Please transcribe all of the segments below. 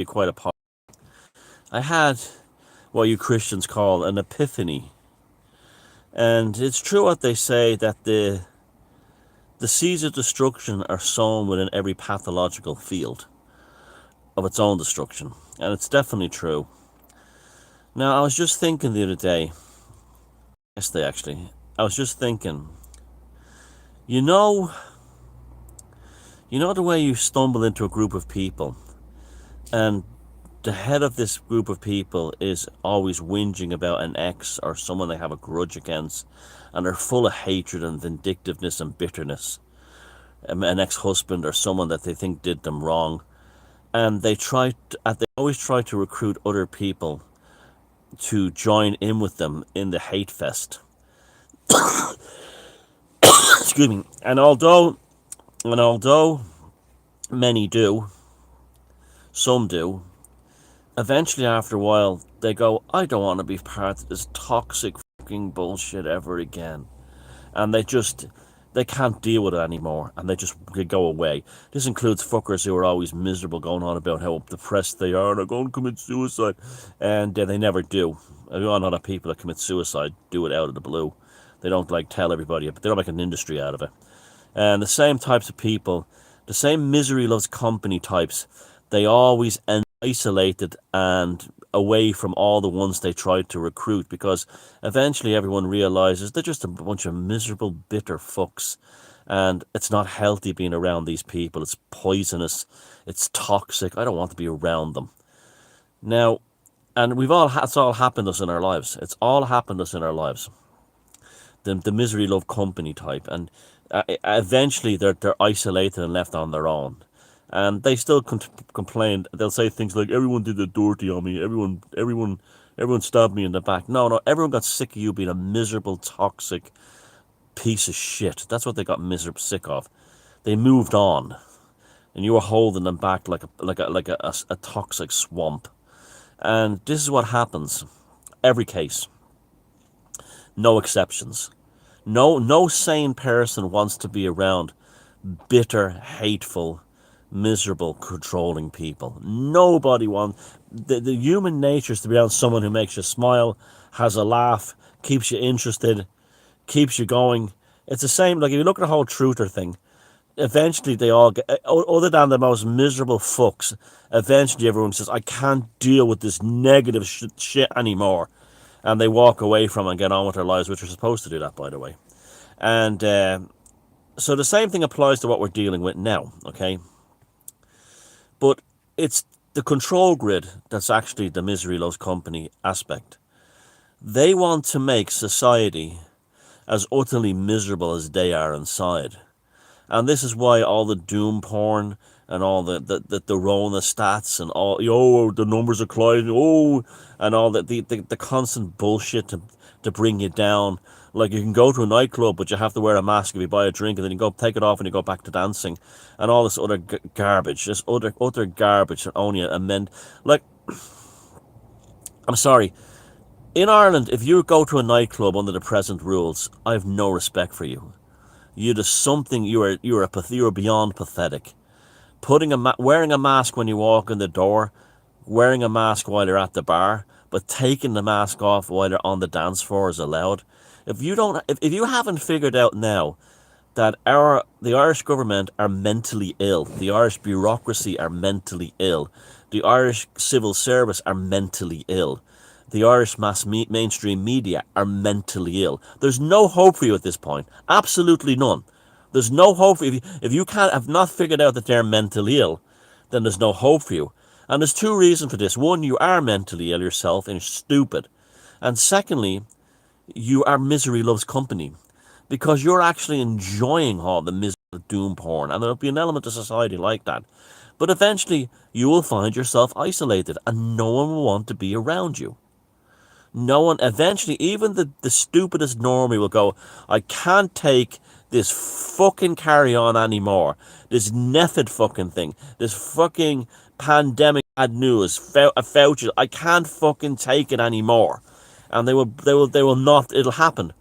be quite a. I had what you Christians call an epiphany, and it's true what they say that the seeds of destruction are sown within every pathological field of its own destruction, and it's definitely true. Now, I was just thinking the other day, yesterday actually, I was just thinking, you know, the way you stumble into a group of people, and the head of this group of people is always whinging about an ex or someone they have a grudge against, and they're full of hatred and vindictiveness and bitterness. An ex-husband or someone that they think did them wrong, and they always try to recruit other people to join in with them in the hate fest. Excuse me. And although many do, some do, eventually after a while they go, I don't want to be part of this toxic fucking bullshit ever again. And they can't deal with it anymore, and they just go away. This includes fuckers who are always miserable, going on about how depressed they are, and they're going to commit suicide, and they never do. We all know that people that commit suicide do it out of the blue. They don't tell everybody, but they don't make an industry out of it. And the same types of people, the same misery loves company types, they always end isolated and away from all the ones they tried to recruit, because eventually everyone realizes they're just a bunch of miserable, bitter fucks, and it's not healthy being around these people. It's poisonous, it's toxic. I don't want to be around them. Now, and it's all happened to us in our lives. It's all happened to us in our lives. The misery love company type, and eventually they're isolated and left on their own. And they still complain. They'll say things like, everyone did the dirty on me. Everyone stabbed me in the back. No, everyone got sick of you being a miserable, toxic piece of shit. That's what they got sick of. They moved on, and you were holding them back like a toxic swamp. And this is what happens. Every case. No exceptions. No sane person wants to be around bitter, hateful, miserable, controlling people. Nobody wants. The human nature is to be around someone who makes you smile, has a laugh, keeps you interested, keeps you going. It's the same, if you look at the whole truther thing, eventually they all get, other than the most miserable fucks, eventually everyone says, I can't deal with this negative shit anymore. And they walk away from it and get on with their lives, which are supposed to do that, by the way. And so the same thing applies to what we're dealing with now, okay? But it's the control grid that's actually the misery loves company aspect. They want to make society as utterly miserable as they are inside. And this is why all the doom porn and all the Rona stats and all, the numbers are climbing, and all the constant bullshit to bring you down. Like, you can go to a nightclub, but you have to wear a mask if you buy a drink, and then you go take it off and you go back to dancing, and all this other garbage, this utter garbage that only amend. Like, I'm sorry, in Ireland, if you go to a nightclub under the present rules, I have no respect for you. You are beyond pathetic. Wearing a mask when you walk in the door, wearing a mask while you're at the bar, but taking the mask off while you're on the dance floor is allowed. If you haven't figured out now that the Irish government are mentally ill, the Irish bureaucracy are mentally ill, the Irish civil service are mentally ill, the Irish mainstream media are mentally ill, there's no hope for you at this point. Absolutely none. There's no hope for you. If you have not figured out that they're mentally ill, then there's no hope for you. And there's two reasons for this. One, you are mentally ill yourself and you're stupid. And secondly, you are misery loves company, because you're actually enjoying all the miserable doom porn, and there'll be an element of society like that. But eventually, you will find yourself isolated, and no one will want to be around you. No one, eventually, even the stupidest normie will go, I can't take this fucking carry-on anymore. This Neffid fucking thing. This fucking pandemic bad news. Fauci, I can't fucking take it anymore. And they will not, it'll happen.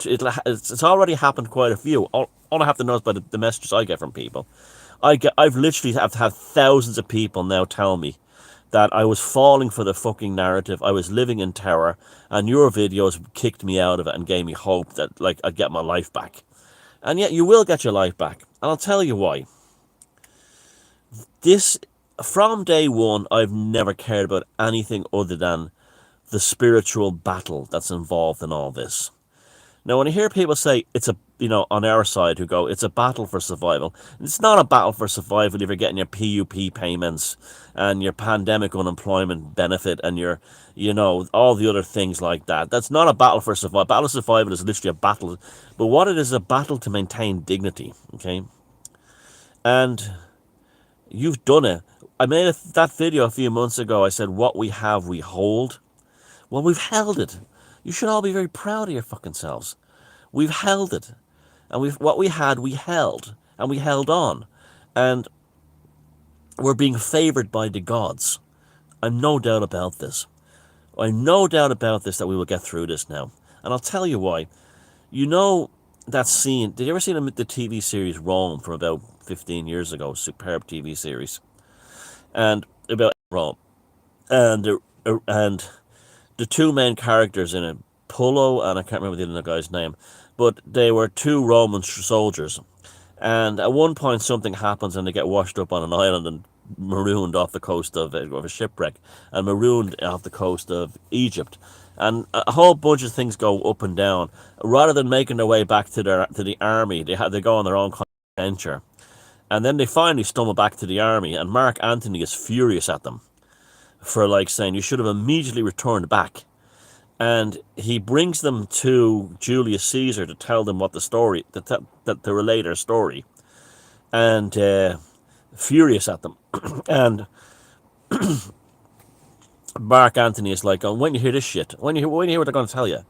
It's already happened quite a few. All I have to know is by the messages I get from people. I've literally had thousands of people now tell me that I was falling for the fucking narrative. I was living in terror, and your videos kicked me out of it and gave me hope that like I'd get my life back. And yet you will get your life back. And I'll tell you why. This, from day one, I've never cared about anything other than the spiritual battle that's involved in all this. Now, when I hear people say it's a, on our side who go, it's a battle for survival, it's not a battle for survival if you're getting your PUP payments and your pandemic unemployment benefit and your, all the other things like that. That's not a battle for survival. Battle of survival is literally a battle. But what it is a battle to maintain dignity, okay? And you've done it. I made that video a few months ago. I said, what we have, we hold. Well, we've held it. You should all be very proud of your fucking selves. We've held it. And what we had, we held. And we held on. And we're being favoured by the gods. I'm no doubt about this. I'm no doubt about this that we will get through this now. And I'll tell you why. You know that scene, did you ever see the TV series Rome from about 15 years ago? Superb TV series. And about Rome. And the two main characters in it, Pullo, and I can't remember the other guy's name, but they were two Roman soldiers. And at one point something happens and they get washed up on an island and marooned off the coast of a shipwreck and marooned off the coast of Egypt. And a whole bunch of things go up and down. Rather than making their way back to the army, they go on their own kind of adventure. And then they finally stumble back to the army, and Mark Antony is furious at them for saying you should have immediately returned back. And he brings them to Julius Caesar to tell them what the story, to relay their story, and furious at them. And Mark Antony is like, oh, when you hear this shit, when you hear what they're going to tell you.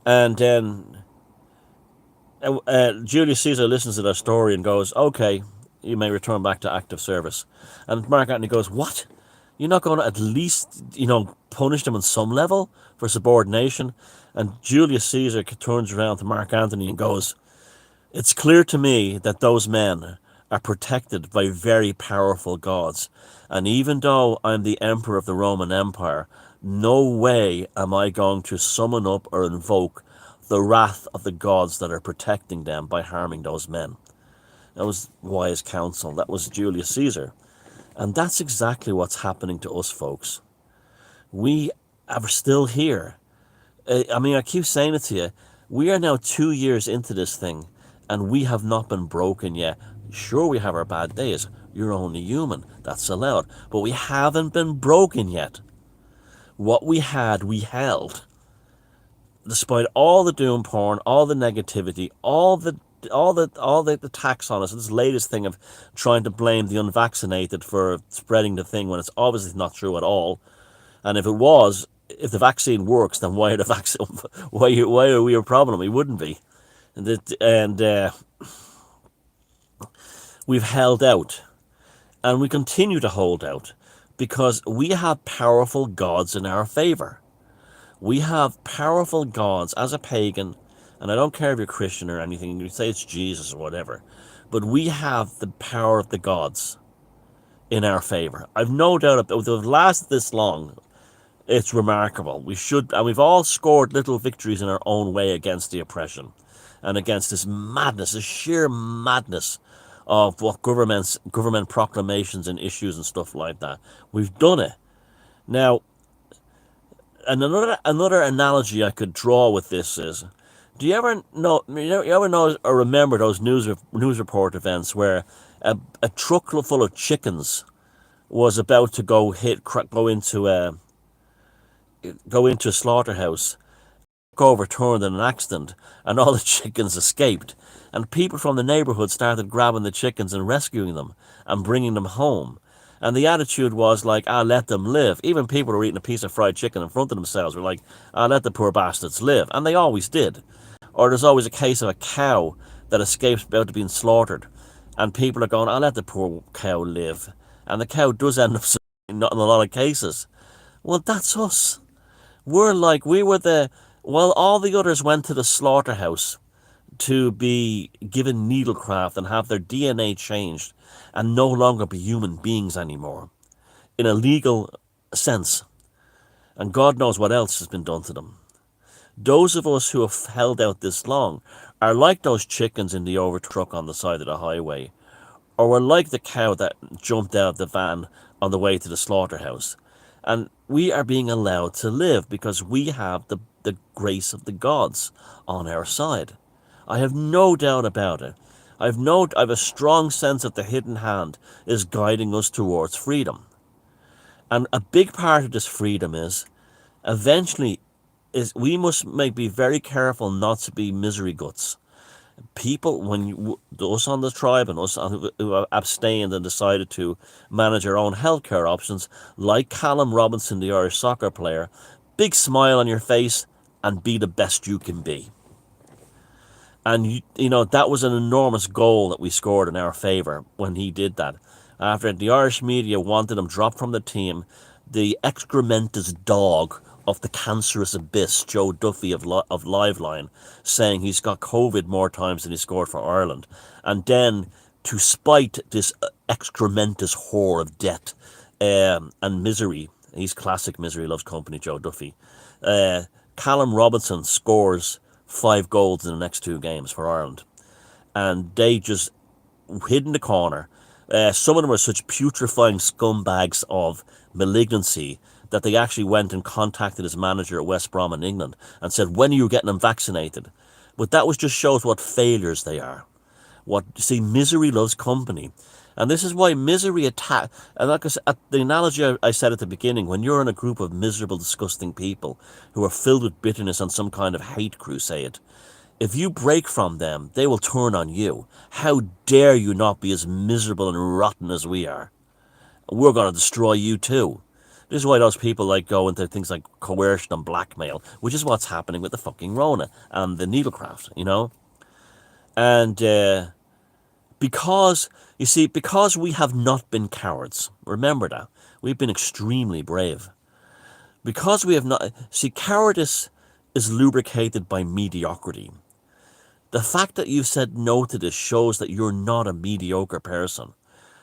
And then Julius Caesar listens to their story and goes, okay, you may return back to active service. And Mark Antony goes, what? You're not going to at least, punish them on some level for subordination? And Julius Caesar turns around to Mark Antony and goes, it's clear to me that those men are protected by very powerful gods. And even though I'm the emperor of the Roman Empire, no way am I going to summon up or invoke the wrath of the gods that are protecting them by harming those men. That was wise counsel. That was Julius Caesar. And that's exactly what's happening to us, folks. We are still here. I keep saying it to you. We are now 2 years into this thing, and we have not been broken yet. Sure, we have our bad days. You're only human. That's allowed. But we haven't been broken yet. What we had, we held. Despite all the doom porn, all the negativity, all the attacks on us, this latest thing of trying to blame the unvaccinated for spreading the thing when it's obviously not true at all. And if the vaccine works, then why are we a problem? We wouldn't be. And we've held out, and we continue to hold out because we have powerful gods in our favor. We have powerful gods as a pagan. And I don't care if you're Christian or anything, you say it's Jesus or whatever, but we have the power of the gods in our favor. I've no doubt about it. They've lasted this long. It's remarkable. And we've all scored little victories in our own way against the oppression and against this madness, this sheer madness of what government proclamations and issues and stuff like that. We've done it. Now, and another analogy I could draw with this is, do you ever know or remember those news report events where a truck full of chickens was about to go into a slaughterhouse, overturned in an accident, and all the chickens escaped, and people from the neighborhood started grabbing the chickens and rescuing them and bringing them home. And the attitude was like, let them live. Even people who were eating a piece of fried chicken in front of themselves were like, let the poor bastards live. And they always did. Or there's always a case of a cow that escapes about to being slaughtered. And people are going, let the poor cow live. And the cow does end up not in a lot of cases. Well, that's us. While all the others went to the slaughterhouse to be given needlecraft and have their DNA changed and no longer be human beings anymore in a legal sense. And God knows what else has been done to them. Those of us who have held out this long are like those chickens in the over truck on the side of the highway, or we're like the cow that jumped out of the van on the way to the slaughterhouse. And we are being allowed to live because we have the grace of the gods on our side. I have no doubt about it. I have a strong sense that the hidden hand is guiding us towards freedom. And a big part of this freedom is eventually is we must be very careful not to be misery guts. People, us on the tribe and us who have abstained and decided to manage our own healthcare options, like Callum Robinson, the Irish soccer player, big smile on your face and be the best you can be. And that was an enormous goal that we scored in our favour when he did that. After the Irish media wanted him dropped from the team, the excrementous dog of the cancerous abyss, Joe Duffy of Liveline, saying he's got COVID more times than he scored for Ireland. And then, to spite this excrementous whore of debt and misery, he's classic misery loves company, Joe Duffy, Callum Robinson scores 5 goals in the next 2 games for Ireland. And they just hid in the corner. Some of them are such putrefying scumbags of malignancy that they actually went and contacted his manager at West Brom in England and said, when are you getting them vaccinated? But that just shows what failures they are. Misery loves company. And this is why misery attack. And like I said, the analogy I said at the beginning, when you're in a group of miserable, disgusting people who are filled with bitterness on some kind of hate crusade, if you break from them, they will turn on you. How dare you not be as miserable and rotten as we are? We're going to destroy you too. This is why those people go into things like coercion and blackmail, which is what's happening with the fucking Rona and the needlecraft, And because we have not been cowards, remember that. We've been extremely brave. Because we have not... cowardice is lubricated by mediocrity. The fact that you've said no to this shows that you're not a mediocre person.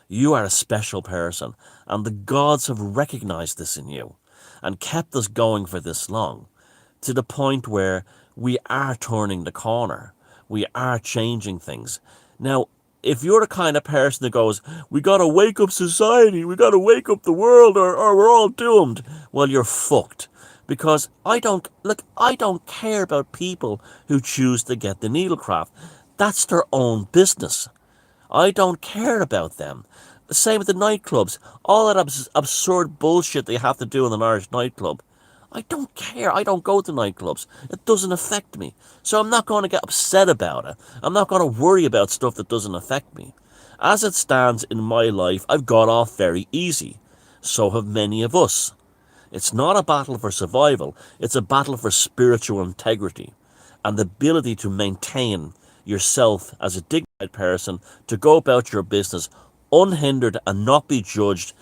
You are a special person, and the gods have recognized this in you and kept us going for this long, to the point where we are turning the corner. We are changing things. Now, if you're the kind of person that goes, we got to wake up society, we got to wake up the world, or we're all doomed, well, you're fucked. Because I don't care about people who choose to get the needlecraft. That's their own business. I don't care about them. The same with the nightclubs. All that absurd bullshit they have to do in an Irish nightclub. I don't care. I don't go to nightclubs. It doesn't affect me. So I'm not going to get upset about it. I'm not going to worry about stuff that doesn't affect me. As it stands in my life, I've got off very easy. So have many of us. It's not a battle for survival. It's a battle for spiritual integrity and the ability to maintain yourself as a dignified person, to go about your business unhindered and not be judged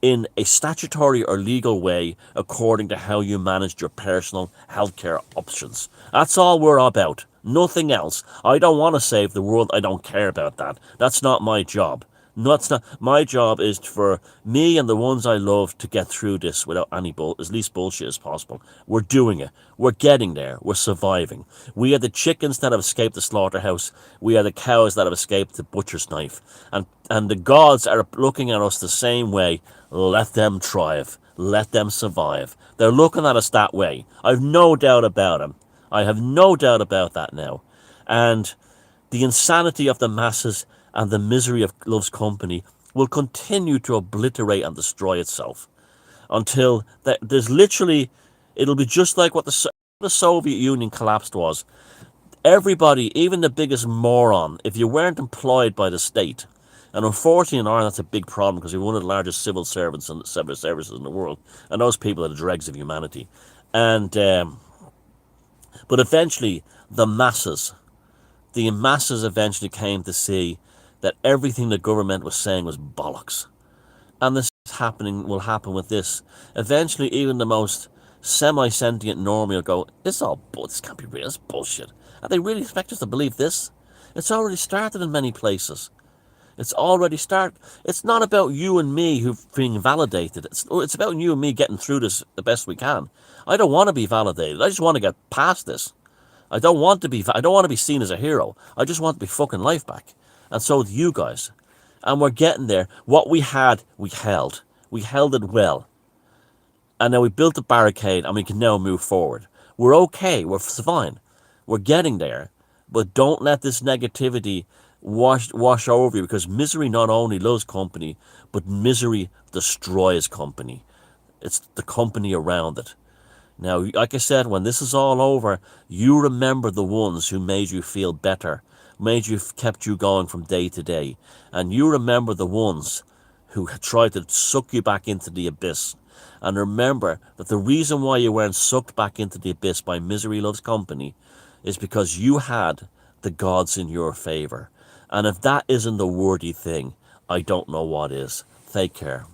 in a statutory or legal way according to how you managed your personal healthcare options. That's all we're about. Nothing else. I don't want to save the world. I don't care about that. That's not my job. No, it's not. My job is for me and the ones I love to get through this without any as least bullshit as possible. We're doing it. We're getting there. We're surviving. We are the chickens that have escaped the slaughterhouse. We are the cows that have escaped the butcher's knife. And the gods are looking at us the same way. Let them thrive. Let them survive. They're looking at us that way. I've no doubt about it. I have no doubt about that now. And the insanity of the masses and the misery of love's company will continue to obliterate and destroy itself until there's literally, it'll be just like what the Soviet Union collapsed was. Everybody, even the biggest moron, if you weren't employed by the state, and unfortunately in Ireland that's a big problem because we're one of the largest civil servants and civil services in the world, and those people are the dregs of humanity. And but eventually the masses eventually came to see that everything the government was saying was bollocks. And this will happen with this. Eventually, even the most semi-sentient normie will go, this can't be real, it's bullshit. And they really expect us to believe this? It's already started in many places. It's already started. It's not about you and me who being validated. It's about you and me getting through this the best we can. I don't want to be validated. I just want to get past this. I don't want to be seen as a hero. I just want to be fucking life back. And so do you guys. And we're getting there. What we had, we held. We held it well. And now we built a barricade and we can now move forward. We're okay. We're fine. We're getting there. But don't let this negativity wash over you, because misery not only loves company, but misery destroys company. It's the company around it. Now, like I said, when this is all over, you remember the ones who made you feel better, kept you going from day to day. And you remember the ones who tried to suck you back into the abyss. And remember that the reason why you weren't sucked back into the abyss by misery loves company is because you had the gods in your favor. And if that isn't a worthy thing, I don't know what is. Take care.